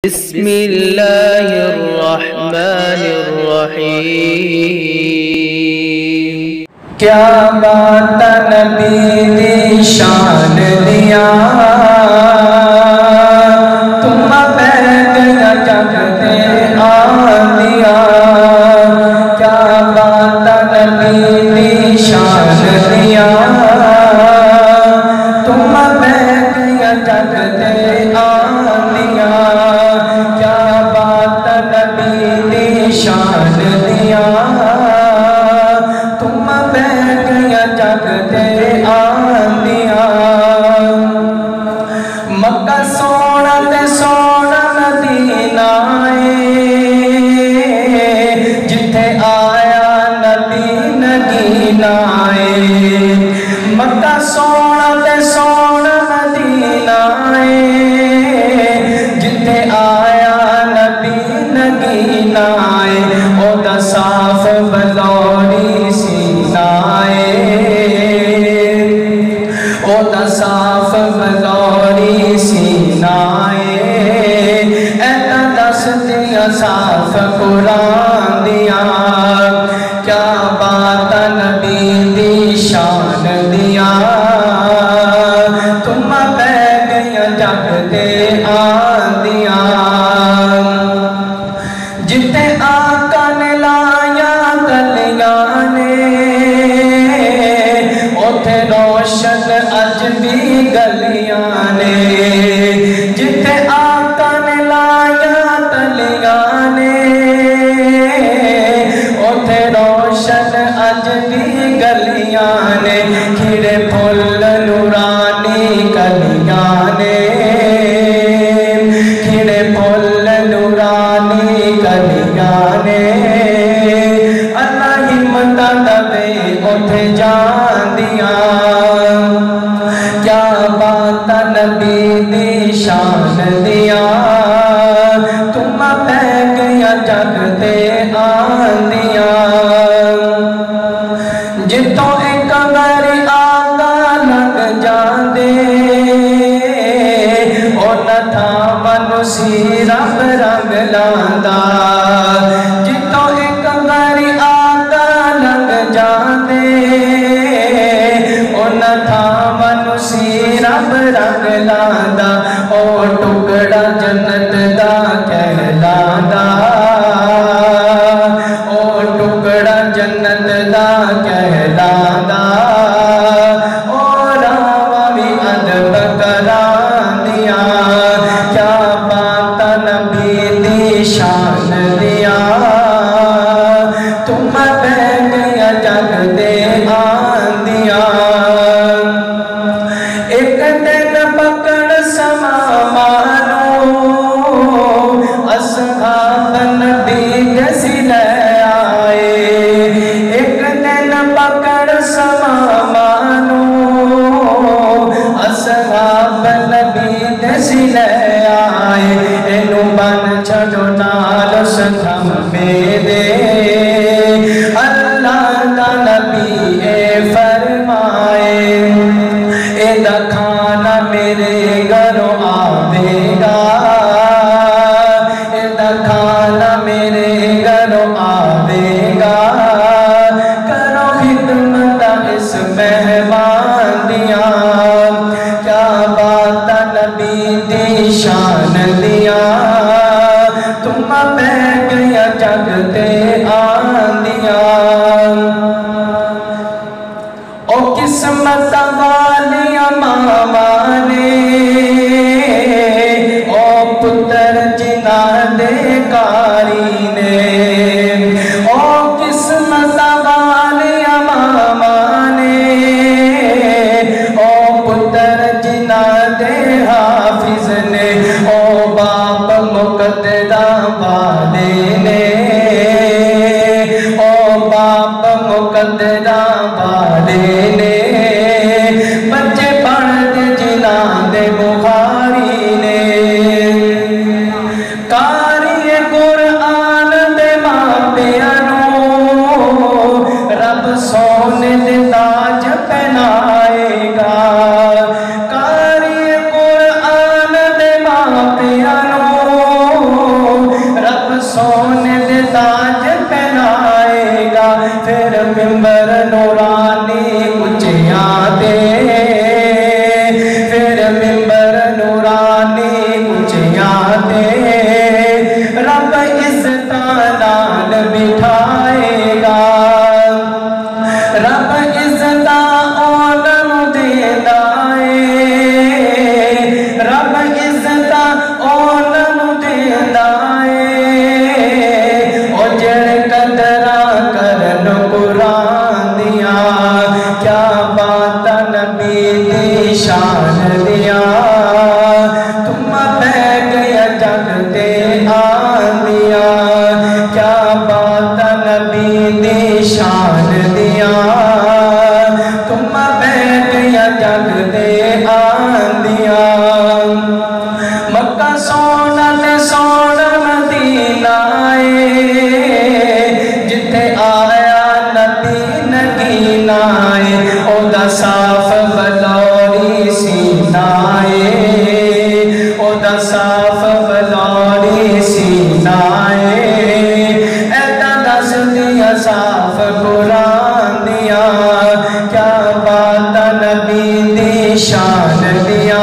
बिस्मिल्लाहिर्रहमानिर्रहीम। क्या बात नबी दी शान दिया, तुम बैठ गया जग दे आंदिया। क्या बात नबी दी शान दिया, तुम बैठ गया जग दे आंदिया। क्या बात नबी दी शान दिया, तुम बैठ गया जग दे आंदिया। मक्का सोना ते सोना मदीना जिथे आया नबी नगीना मक्का सोना ते सोना मदीना जिथे आया नबी नगीना ओदा साफ बलौरी सीना ओदा साफ बलौरी सीना ऐता दस दिया साफ कुरान दिया। क्या बात नबी दी शान दिया, तुम बैठ गया जग दे आंदिया। जिथे आका ने लाया गलियां ने उथे रोशन अज भी गलियां ने। जिथे आका ने लाया गलियां ने उथे रोशन अज भी गलियां ने। खिड़े फुल नूरानी कलियां ने, खिड़े फुल नूरानी कलियां ने। अल्लाह हिम्मत दवे उठे जांदिया। क्या बात नबी दी शान दिया, तुम बैठ गया जग दे आंदिया। जितों एक बारी आका लग जांदे उन्हां थावां नूं सी रब रंग लांदा। जितों एक बारी आका लग जांदे उन्हां थावां नूं सी रब रंग लांदा। ओ टुकड़ा जन्नत दा कहलांदा, ओ टुकड़ा जन्नत दा कहलांदा। ओ रावां भी अदब करांदिया। क्या बात नबी दी शान दिया, तुम बैठ गया जग दे आंदिया। एक दिन पकड़ समा मानो असहाब नबी दसी ले आए। एक दिन पकड़ समा मानो असहाब नबी दसी ले आए। इनू बन छड़ो नाल सखंबे दे, अल्लाह दा नबी ए फरमाए। एदा खाना मेरे घरों आवेगा, एदा खाना मेरे घरों आवेगा। करो खिदमत इस मेहमान दिया। क्या बात नबी दी शान दिया, तुम बैठ गया जग दे आंदिया। ओ किस्मत वालिया मामा ने, ओ पुत्र जिना दे कारी ने। ओ किस्मत वालिया मामा ने, ओ पुत्र जिना दे हाफिज ने। ओ बाप मुकद्दरा वाले ने, ओ बाप मुकद्दरा वाले ने। बच्चे पढ़ते जिना दे बुखारी ने। कारी कुरान दे मापिया नूं रब सोने दे ताज पहनाएगा। कारी कुरान दे मापिया नूं बिठाएगा। रब इज्जता ओनू देंदा है, रब इज्जता ओनू देंदा है। ओ जेड़े कदरा करन कुरान दिया, क्या बात नबी दी शान दिया। तुम पै गया जग दे आंदिया, क्या बात नबी दी शान दिया। तुम पै गया जग दे आंदिया। मक्का सोना ते सोना मदीना है, जिथे आया नबी नगीना है। ओदा साफ बलौरी सीना है, ओदा साफ बलौरी सीना है। ऐदा दस दिया साफ कुरान दिया, क्या बात नबी दी शान दिया।